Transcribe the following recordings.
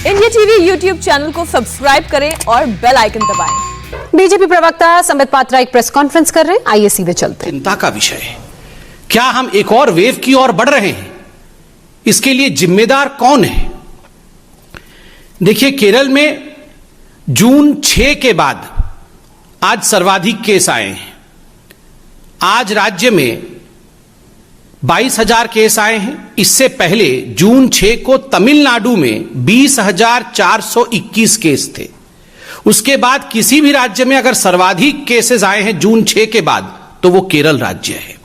India TV YouTube channel को subscribe करें और बेल आइकन दबाएं। बीजेपी प्रवक्ता संबित पात्रा एक प्रेस कॉन्फ्रेंस कर रहे हैं, आइए सीधे चलते हैं। चिंता का विषय है, क्या हम एक और वेव की ओर बढ़ रहे हैं? इसके लिए जिम्मेदार कौन है? देखिए, केरल में जून 6 के बाद आज सर्वाधिक केस आए हैं। आज राज्य में 22,000 केस आए हैं। इससे पहले जून 6 को तमिलनाडु में 20,421 केस थे। उसके बाद किसी भी राज्य में अगर सर्वाधिक केसेस आए हैं जून 6 के बाद तो वो केरल राज्य है।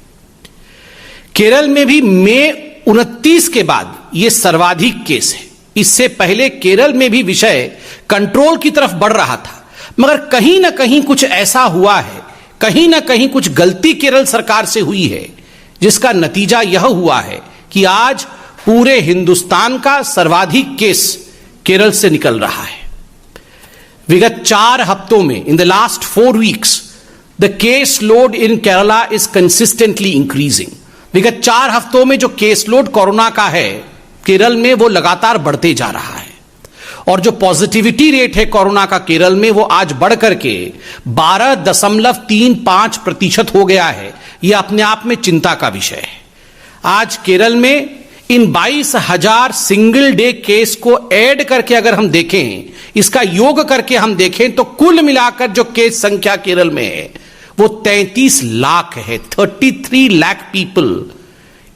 केरल में भी मई 29 के बाद ये सर्वाधिक केस है। इससे पहले केरल में भी विषय कंट्रोल की तरफ बढ़ रहा था, मगर कहीं ना कहीं कुछ ऐसा हुआ है, कहीं ना कहीं कुछ गलती केरल सरकार से हुई है, जिसका नतीजा यह हुआ है कि आज पूरे हिंदुस्तान का सर्वाधिक केस केरल से निकल रहा है। विगत 4 हफ्तों में, in the last 4 weeks, the case load in Kerala is consistently increasing. विगत 4 हफ्तों में जो केस लोड कोरोना का है केरल में, वो लगातार बढ़ते जा रहा है। और जो पॉजिटिविटी रेट है कोरोना का केरल में, वो आज बढ़कर के 12.35% हो गया है। यह अपने आप में चिंता का विषय है। आज केरल में इन 22,000 सिंगल डे केस को ऐड करके अगर हम देखें, इसका योग करके हम देखें, तो कुल मिलाकर जो केस संख्या केरल में है वो 33 लाख है। 33 lakh people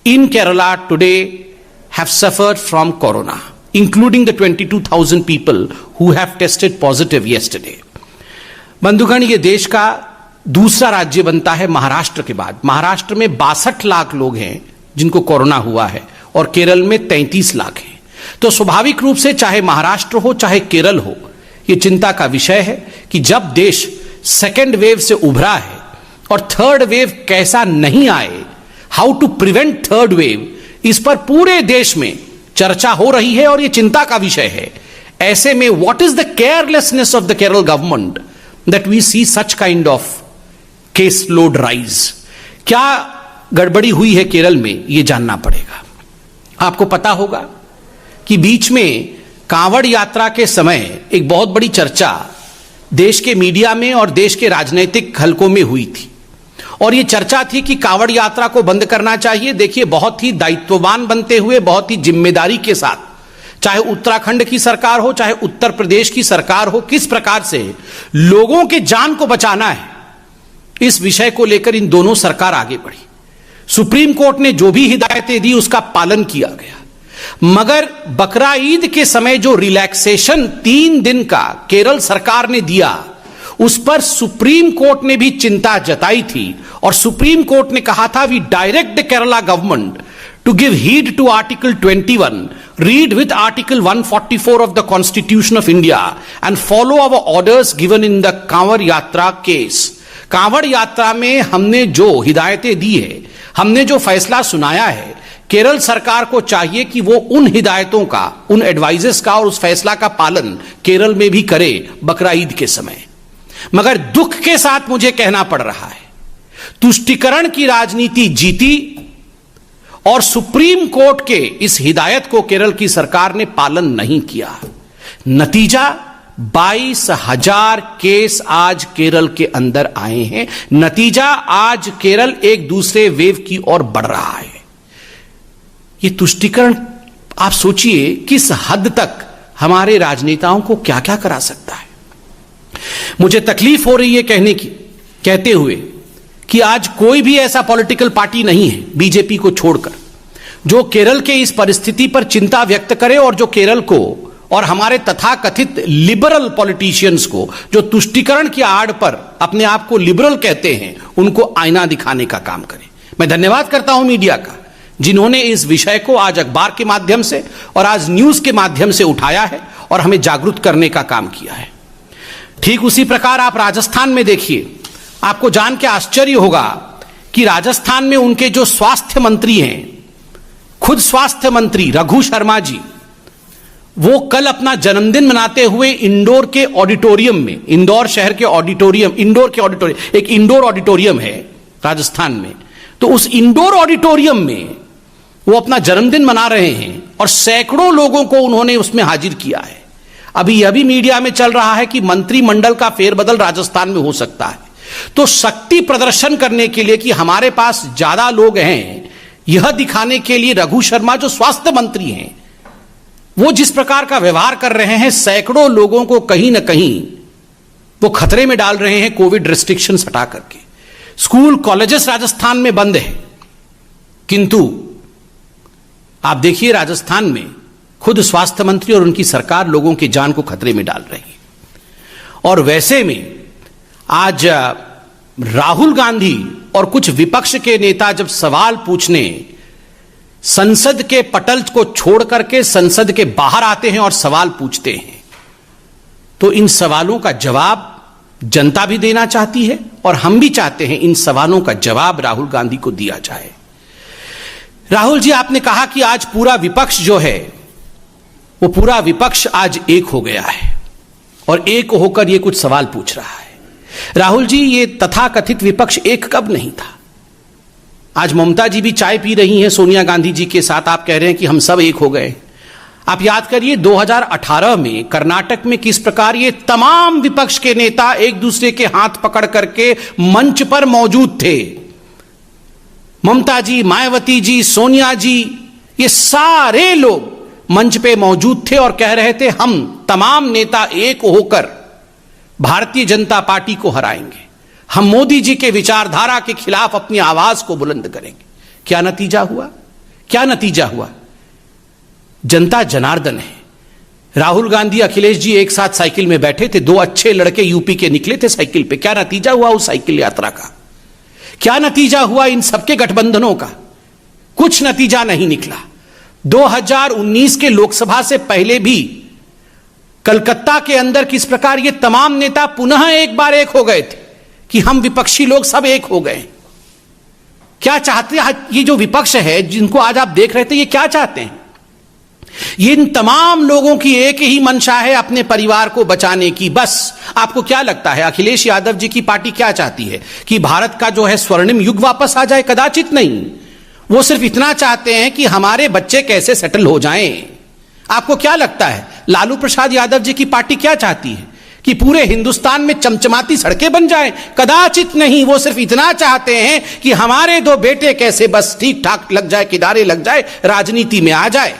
in Kerala today have suffered from corona, including the 22,000 people who have tested positive yesterday. बंधुगण, ये देश का दूसरा राज्य बनता है महाराष्ट्र के बाद। महाराष्ट्र में 62 लाख लोग हैं जिनको कोरोना हुआ है और केरल में 33 लाख हैं। तो स्वाभाविक रूप से चाहे महाराष्ट्र हो चाहे केरल हो, यह चिंता का विषय है कि जब देश सेकेंड वेव से उभरा है और थर्ड वेव कैसा नहीं आए, how to prevent third wave, इस पर पूरे देश में चर्चा हो रही है और यह चिंता का विषय है। ऐसे में what is the carelessness of the Kerala government that we see such kind of case load rise? क्या गड़बड़ी हुई है केरल में, यह जानना पड़ेगा। आपको पता होगा कि बीच में कांवड़ यात्रा के समय एक बहुत बड़ी चर्चा देश के मीडिया में और देश के राजनीतिक हलकों में हुई थी, और यह चर्चा थी कि कांवड़ यात्रा को बंद करना चाहिए। देखिए, बहुत ही दायित्ववान बनते हुए, बहुत ही जिम्मेदारी के साथ, चाहे उत्तराखंड की सरकार हो चाहे उत्तर प्रदेश की सरकार हो, किस प्रकार से लोगों के जान को बचाना है, इस विषय को लेकर इन दोनों सरकार आगे बढ़ी। सुप्रीम कोर्ट ने जो भी हिदायतें दी उसका पालन किया गया, मगर बकरा ईद के समय जो रिलैक्सेशन 3 दिन का केरल सरकार ने दिया, उस पर सुप्रीम कोर्ट ने भी चिंता जताई थी। और सुप्रीम कोर्ट ने कहा था, we direct the Kerala government to give heed to article 21, read with article 144 of the constitution of India and follow our orders given in the Kanwar Yatra case. Kanwar यात्रा में हमने जो हिदायतें दी है, हमने जो फैसला सुनाया है, केरल सरकार को चाहिए कि वो उन हिदायतों का, उन एडवाइजेस का और उस फैसला का पालन केरल में भी करे बकरा ईद के समय। मगर दुख के साथ मुझे कहना पड़ रहा है, तुष्टीकरण की राजनीति जीती और सुप्रीम कोर्ट के इस हिदायत को केरल की सरकार ने पालन नहीं किया। नतीजा 22,000 केस आज केरल के अंदर आए हैं। नतीजा आज केरल एक दूसरे वेव की ओर बढ़ रहा है। ये तुष्टीकरण, आप सोचिए किस हद तक हमारे राजनेताओं को क्या क्या करा सकता है। मुझे तकलीफ हो रही है कहते हुए कि आज कोई भी ऐसा पॉलिटिकल पार्टी नहीं है बीजेपी को छोड़कर जो केरल के इस परिस्थिति पर चिंता व्यक्त करे और जो केरल को और हमारे तथाकथित लिबरल पॉलिटिशियंस को, जो तुष्टीकरण की आड़ पर अपने आप को लिबरल कहते हैं, उनको आईना दिखाने का काम करे। मैं धन्यवाद करता हूं मीडिया का, जिन्होंने इस विषय को आज अखबार के माध्यम से और आज न्यूज के माध्यम से उठाया है और हमें जागरूक करने का काम किया है। ठीक उसी प्रकार आप राजस्थान में देखिए, आपको जान के आश्चर्य होगा कि राजस्थान में उनके जो स्वास्थ्य मंत्री हैं, खुद स्वास्थ्य मंत्री रघु शर्मा जी, वो कल अपना जन्मदिन मनाते हुए इंदौर के ऑडिटोरियम में, इंदौर शहर के ऑडिटोरियम, एक इंडोर ऑडिटोरियम है राजस्थान में, तो उस इंडोर ऑडिटोरियम में वो अपना जन्मदिन मना रहे हैं और सैकड़ों लोगों को उन्होंने उसमें हाजिर किया है। अभी यह भी मीडिया में चल रहा है कि मंत्रिमंडल का फेरबदल राजस्थान में हो सकता है। तो शक्ति प्रदर्शन करने के लिए कि हमारे पास ज्यादा लोग हैं, यह दिखाने के लिए रघु शर्मा जो स्वास्थ्य मंत्री हैं, वो जिस प्रकार का व्यवहार कर रहे हैं, सैकड़ों लोगों को कहीं ना कहीं वो खतरे में डाल रहे हैं कोविड रिस्ट्रिक्शंस हटा करके। स्कूल कॉलेजेस राजस्थान में बंद है, किंतु आप देखिए राजस्थान में खुद स्वास्थ्य मंत्री और उनकी सरकार लोगों की जान को खतरे में डाल रही है। और वैसे में आज राहुल गांधी और कुछ विपक्ष के नेता जब सवाल पूछने संसद के पटल को छोड़ करके संसद के बाहर आते हैं और सवाल पूछते हैं, तो इन सवालों का जवाब जनता भी देना चाहती है और हम भी चाहते हैं इन सवालों का जवाब राहुल गांधी को दिया जाए। राहुल जी, आपने कहा कि आज पूरा विपक्ष जो है वो पूरा विपक्ष आज एक हो गया है और एक होकर ये कुछ सवाल पूछ रहा है। राहुल जी, ये तथाकथित विपक्ष एक कब नहीं था? आज ममता जी भी चाय पी रही हैं सोनिया गांधी जी के साथ, आप कह रहे हैं कि हम सब एक हो गए। आप याद करिए 2018 में कर्नाटक में किस प्रकार ये तमाम विपक्ष के नेता एक दूसरे के हाथ पकड़ करके मंच पर मौजूद थे। ममता जी, मायावती जी, सोनिया जी, ये सारे लोग मंच पे मौजूद थे और कह रहे थे हम तमाम नेता एक होकर भारतीय जनता पार्टी को हराएंगे, हम मोदी जी के विचारधारा के खिलाफ अपनी आवाज को बुलंद करेंगे। क्या नतीजा हुआ? क्या नतीजा हुआ? जनता जनार्दन है। राहुल गांधी, अखिलेश जी एक साथ साइकिल में बैठे थे, दो अच्छे लड़के यूपी के निकले थे साइकिल पे। क्या नतीजा हुआ उस साइकिल यात्रा का? क्या नतीजा हुआ इन सबके गठबंधनों का? कुछ नतीजा नहीं निकला। 2019 के लोकसभा से पहले भी कलकत्ता के अंदर किस प्रकार ये तमाम नेता पुनः एक बार एक हो गए थे कि हम विपक्षी लोग सब एक हो गए। क्या चाहते हैं ये जो विपक्ष है जिनको आज आप देख रहे थे, ये क्या चाहते हैं? ये इन तमाम लोगों की एक ही मंशा है अपने परिवार को बचाने की। बस आपको क्या लगता है अखिलेश यादव जी की पार्टी क्या चाहती है कि भारत का जो है स्वर्णिम युग वापस आ जाए? कदाचित नहीं। वो सिर्फ इतना चाहते हैं कि हमारे बच्चे कैसे सेटल हो जाएं। आपको क्या लगता है लालू प्रसाद यादव जी की पार्टी क्या चाहती है कि पूरे हिंदुस्तान में चमचमाती सड़कें बन जाएं? कदाचित नहीं। वो सिर्फ इतना चाहते हैं कि हमारे दो बेटे कैसे बस ठीक ठाक लग जाए, किनारे लग जाए, राजनीति में आ जाए।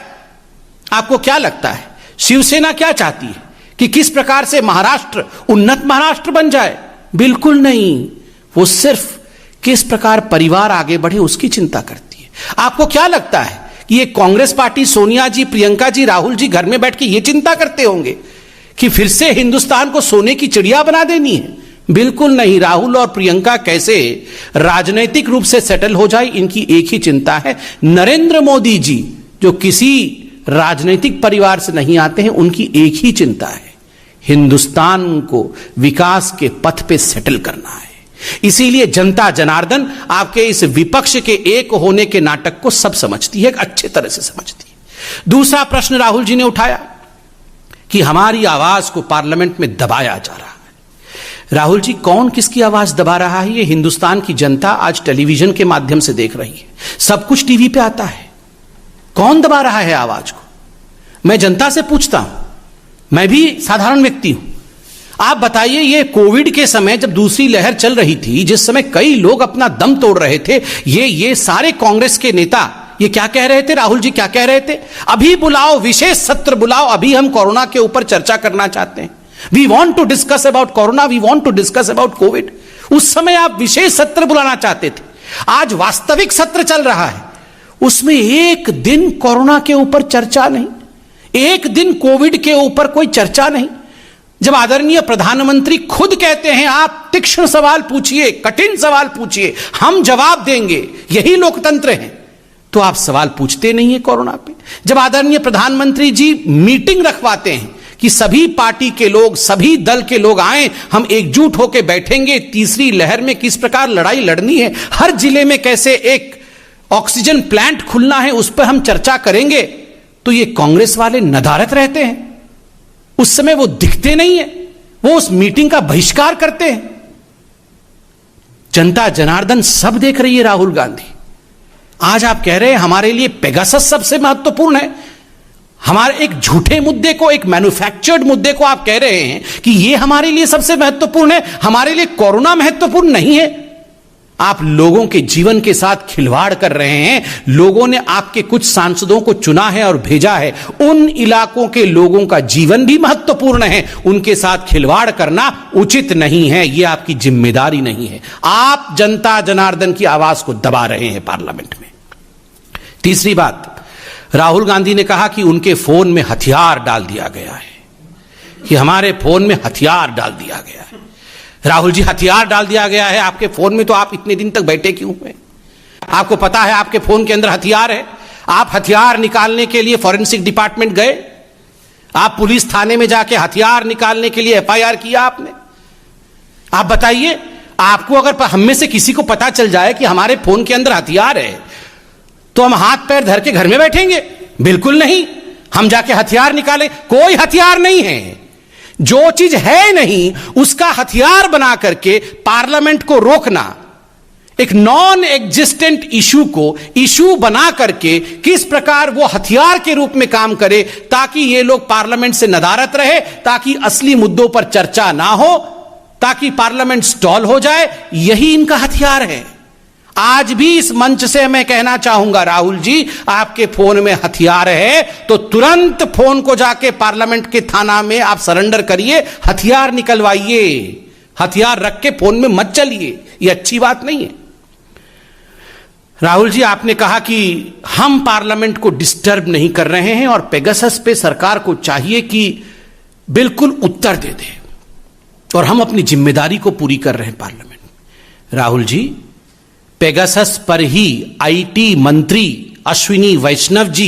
आपको क्या लगता है शिवसेना क्या चाहती है कि किस प्रकार से महाराष्ट्र उन्नत महाराष्ट्र बन जाए? बिल्कुल नहीं। वो सिर्फ किस प्रकार परिवार आगे बढ़े उसकी चिंता करती है। आपको क्या लगता है कि ये कांग्रेस पार्टी, सोनिया जी, प्रियंका जी, राहुल जी घर में बैठ के ये चिंता करते होंगे कि फिर से हिंदुस्तान को सोने की चिड़िया बना देनी है? बिल्कुल नहीं। राहुल और प्रियंका कैसे राजनीतिक रूप से सेटल हो जाए, इनकी एक ही चिंता है। नरेंद्र मोदी जी जो किसी राजनीतिक परिवार से नहीं आते हैं, उनकी एक ही चिंता है हिंदुस्तान को विकास के पथ पे सेटल करना है। इसीलिए जनता जनार्दन आपके इस विपक्ष के एक होने के नाटक को सब समझती है, अच्छे तरह से समझती है। दूसरा प्रश्न राहुल जी ने उठाया कि हमारी आवाज को पार्लियामेंट में दबाया जा रहा है। राहुल जी, कौन किसकी आवाज दबा रहा है? ये हिंदुस्तान की जनता आज टेलीविजन के माध्यम से देख रही है, सब कुछ टीवी पे आता है। कौन दबा रहा है आवाज को? मैं जनता से पूछता हूं, मैं भी साधारण व्यक्ति हूं। आप बताइए, ये कोविड के समय जब दूसरी लहर चल रही थी, जिस समय कई लोग अपना दम तोड़ रहे थे, ये सारे कांग्रेस के नेता ये क्या कह रहे थे? राहुल जी क्या कह रहे थे? अभी बुलाओ, विशेष सत्र बुलाओ, अभी हम कोरोना के ऊपर चर्चा करना चाहते हैं। We want to discuss about corona, we want to discuss about Covid. उस समय आप विशेष सत्र बुलाना चाहते थे। आज वास्तविक सत्र चल रहा है, उसमें एक दिन कोरोना के ऊपर चर्चा नहीं, एक दिन कोविड के ऊपर कोई चर्चा नहीं। जब आदरणीय प्रधानमंत्री खुद कहते हैं आप तीक्ष्ण सवाल पूछिए, कठिन सवाल पूछिए, हम जवाब देंगे, यही लोकतंत्र है, तो आप सवाल पूछते नहीं है कोरोना पे। जब आदरणीय प्रधानमंत्री जी मीटिंग रखवाते हैं कि सभी पार्टी के लोग, सभी दल के लोग आए, हम एकजुट होकर बैठेंगे, तीसरी लहर में किस प्रकार लड़ाई लड़नी है, हर जिले में कैसे एक ऑक्सीजन प्लांट खुलना है, उस पर हम चर्चा करेंगे, तो ये कांग्रेस वाले नदारत रहते हैं। उस समय वो दिखते नहीं है, वो उस मीटिंग का बहिष्कार करते हैं। जनता जनार्दन सब देख रही है राहुल गांधी। आज आप कह रहे हैं हमारे लिए पेगासस सबसे महत्वपूर्ण है। हमारे एक झूठे मुद्दे को, एक मैन्युफैक्चर्ड मुद्दे को आप कह रहे हैं कि यह हमारे लिए सबसे महत्वपूर्ण है, हमारे लिए कोरोना महत्वपूर्ण नहीं है। आप लोगों के जीवन के साथ खिलवाड़ कर रहे हैं। लोगों ने आपके कुछ सांसदों को चुना है और भेजा है, उन इलाकों के लोगों का जीवन भी महत्वपूर्ण है, उनके साथ खिलवाड़ करना उचित नहीं है, यह आपकी जिम्मेदारी नहीं है। आप जनता जनार्दन की आवाज को दबा रहे हैं पार्लियामेंट में। तीसरी बात, राहुल गांधी ने कहा कि उनके फोन में हथियार डाल दिया गया है, कि हमारे फोन में हथियार डाल दिया गया है। राहुल जी, हथियार डाल दिया गया है आपके फोन में तो आप इतने दिन तक बैठे क्यों हुए? आपको पता है आपके फोन के अंदर हथियार है। आप हथियार निकालने के लिए फॉरेंसिक डिपार्टमेंट गए, आप पुलिस थाने में जाके हथियार निकालने के लिए एफआईआर किया आपने। आप बताइए, आपको अगर हम में से किसी को पता चल जाए कि हमारे फोन के अंदर हथियार है तो हम हाथ पैर धर के घर में बैठेंगे? बिल्कुल नहीं। हम जाके हथियार निकालें? कोई हथियार नहीं है। जो चीज है नहीं उसका हथियार बना करके पार्लियामेंट को रोकना, एक नॉन एग्जिस्टेंट इशू को इशू बना करके किस प्रकार वो हथियार के रूप में काम करे ताकि ये लोग पार्लियामेंट से नदारत रहे, ताकि असली मुद्दों पर चर्चा ना हो, ताकि पार्लियामेंट स्टॉल हो जाए, यही इनका हथियार है। आज भी इस मंच से मैं कहना चाहूंगा, राहुल जी, आपके फोन में हथियार है तो तुरंत फोन को जाके पार्लियामेंट के थाना में आप सरेंडर करिए, हथियार निकलवाइए। हथियार रख के फोन में मत चलिए, यह अच्छी बात नहीं है। राहुल जी, आपने कहा कि हम पार्लियामेंट को डिस्टर्ब नहीं कर रहे हैं और पेगासस पे सरकार को चाहिए कि बिल्कुल उत्तर दे दे और हम अपनी जिम्मेदारी को पूरी कर रहे हैं पार्लियामेंट में। राहुल जी, पेगासस पर ही आईटी मंत्री अश्विनी वैष्णव जी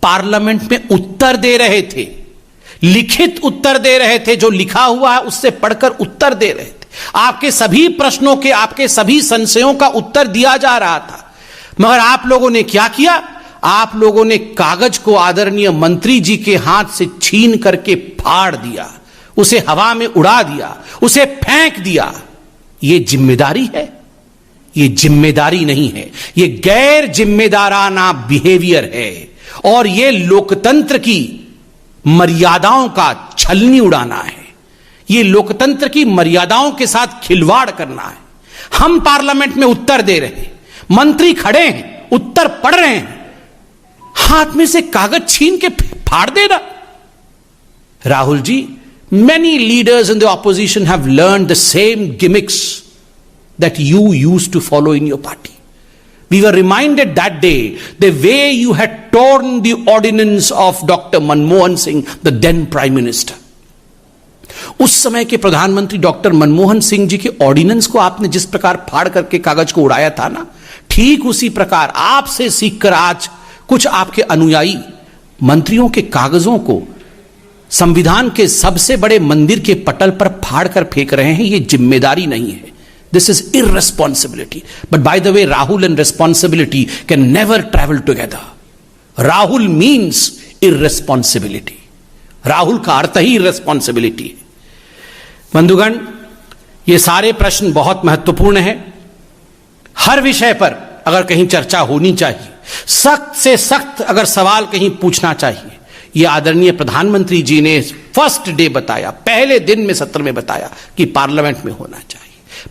पार्लियामेंट में उत्तर दे रहे थे, लिखित उत्तर दे रहे थे। जो लिखा हुआ है उससे पढ़कर उत्तर दे रहे थे। आपके सभी प्रश्नों के, आपके सभी संशयों का उत्तर दिया जा रहा था। मगर आप लोगों ने क्या किया? आप लोगों ने कागज को आदरणीय मंत्री जी के हाथ से छीन करके फाड़ दिया, उसे हवा में उड़ा दिया, उसे फेंक दिया। यह जिम्मेदारी है? ये जिम्मेदारी नहीं है, ये गैर जिम्मेदाराना बिहेवियर है और ये लोकतंत्र की मर्यादाओं का छलनी उड़ाना है। ये लोकतंत्र की मर्यादाओं के साथ खिलवाड़ करना है। हम पार्लियामेंट में उत्तर दे रहे हैं, मंत्री खड़े हैं, उत्तर पढ़ रहे हैं, हाथ में से कागज छीन के फाड़ देना। Rahul ji, many leaders in the opposition have learned the same gimmicks that you used to follow in your party. We were reminded that day the way you had torn the ordinance of Dr. Manmohan Singh, the then Prime Minister. उस समय के प्रधानमंत्री doctor Manmohan Singh ji के ordinance को आपने जिस प्रकार फाड़ करके कागज को उड़ाया था ना, ठीक उसी प्रकार आपसे सीखकर आज कुछ आपके अनुयायी मंत्रियों के कागजों को संविधान के सबसे बड़े मंदिर के पटल पर फाड़ कर फेंक रहे हैं। यह जिम्मेदारी नहीं है। This is irresponsibility. But by the way, Rahul and responsibility can never travel together. Rahul means irresponsibility. Rahul का अर्थ ही irresponsibility है। बंधुगण, ये सारे प्रश्न बहुत महत्वपूर्ण हैं। हर विषय पर अगर कहीं चर्चा होनी चाहिए, सख्त से सख्त अगर सवाल कहीं पूछना चाहिए, ये आदरणीय प्रधानमंत्री जी ने फर्स्ट डे बताया, पहले दिन में सत्र में बताया कि पार्लियामेंट में होना चाहिए।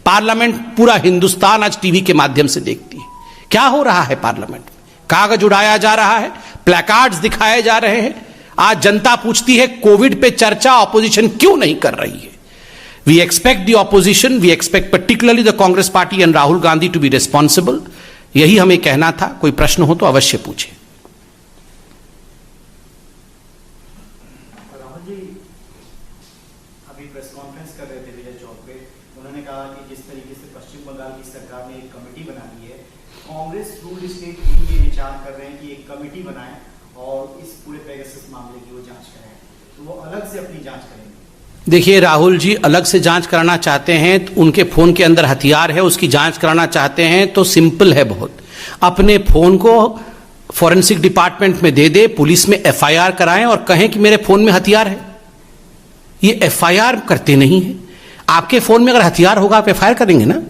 पार्लियामेंट पूरा हिंदुस्तान आज टीवी के माध्यम से देखती है। क्या हो रहा है पार्लियामेंट में? कागज उड़ाया जा रहा है, प्लेकार्ड्स दिखाए जा रहे हैं। आज जनता पूछती है कोविड पे चर्चा ऑपोजिशन क्यों नहीं कर रही है? We expect the opposition, we expect particularly the Congress party and Rahul Gandhi to be responsible. यही हमें कहना था। कोई प्रश्न हो तो अवश्य पूछे। राहुल जी अभी प्रेस कॉन्फ्रेंस कर रहे थे विजय चौक पे, उन्होंने कहा कि जिस तरीके से पश्चिम बंगाल की सरकार ने एक कमेटी बना दी है, कांग्रेस रूल स्टेट ये विचार कर रहे हैं कि एक कमेटी बनाए और इस पूरे पेगासस मामले की वो जांच करें, तो वो अलग से अपनी जांच करेंगे। देखिए राहुल जी, अलग से जांच कराना चाहते हैं तो उनके फोन के अंदर हथियार है, उसकी जांच कराना चाहते हैं तो सिंपल है बहुत। अपने फोन को फॉरेंसिक डिपार्टमेंट में दे दे, पुलिस में एफआईआर कराएं और कहें कि मेरे फोन में हथियार है। ये एफआईआर करते नहीं है। आपके फोन में अगर हथियार होगा आप एफआईआर करेंगे ना?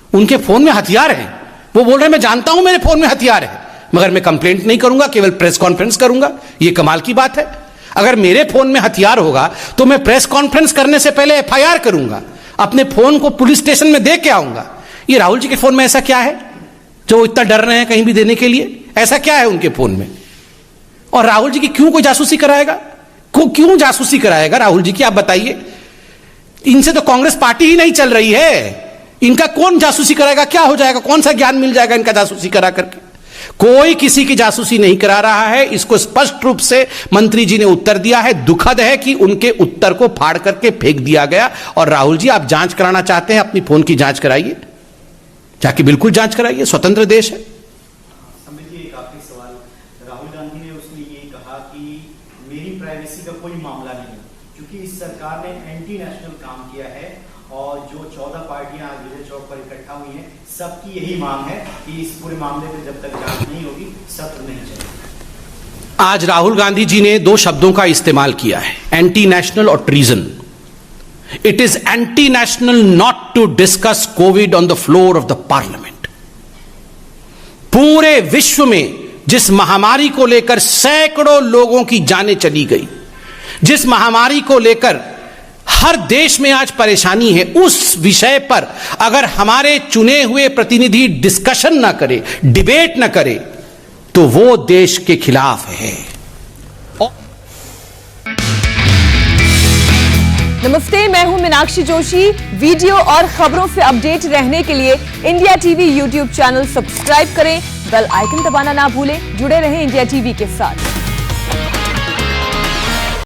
उनके फोन में हथियार है, वो बोल रहे हैं मैं जानता हूं मेरे फोन में हथियार है। मगर मैं कंप्लेंट नहीं करूंगा, केवल प्रेस कॉन्फ्रेंस करूंगा। यह कमाल की बात है। अगर मेरे फोन में हथियार होगा तो मैं प्रेस कॉन्फ्रेंस करने से पहले एफआईआर करूंगा, अपने फोन को पुलिस स्टेशन में दे के आऊंगा। ये राहुल जी के फोन में ऐसा क्या है जो इतना डर रहे हैं कहीं भी देने के लिए? ऐसा क्या है उनके फोन में? और राहुल जी की क्यों कोई जासूसी कराएगा? क्यों जासूसी कराएगा राहुल जी की? आप बताइए। इनसे तो कांग्रेस पार्टी ही नहीं चल रही है, इनका कौन जासूसी कराएगा? क्या हो जाएगा? कौन सा ज्ञान मिल जाएगा इनका जासूसी करा करके? कोई किसी की जासूसी नहीं करा रहा है। इसको स्पष्ट रूप से मंत्री जी ने उत्तर दिया है। दुखद है कि उनके उत्तर को फाड़ करके फेंक दिया गया। और राहुल जी, आप जांच कराना चाहते हैं, अपनी फोन की जांच कराइए, जाके बिल्कुल जांच कराइए, स्वतंत्र देश है। समित जी, एक आखिरी सवाल। राहुल गांधी ने उसने ये कहा कि मेरी प्राइवेसी का कोई मामला नहीं, क्योंकि इस सरकार ने एंटी नेशनल काम किया है और जो 14 पार्टियां आज विजय चौक पर इकट्ठा हुई हैं, सबकी यही मांग है कि इस पूरे मामले पे जब तक जांच नहीं होगी सत्र नहीं चलेगा। आज राहुल गांधी जी ने दो शब्दों का इस्तेमाल किया है, एंटी नेशनल और treason. It is anti national not to discuss Covid on the floor of the parliament. पूरे विश्व में जिस महामारी को लेकर सैकड़ों लोगों की जानें चली गई, जिस महामारी को लेकर हर देश में आज परेशानी है, उस विषय पर अगर हमारे चुने हुए प्रतिनिधि डिस्कशन ना करे, डिबेट ना करे, तो वो देश के खिलाफ है। नमस्ते, मैं हूं मीनाक्षी जोशी। वीडियो और खबरों से अपडेट रहने के लिए India TV YouTube channel subscribe करें, बेल आइकन दबाना ना भूलें। जुड़े रहें इंडिया टीवी के साथ।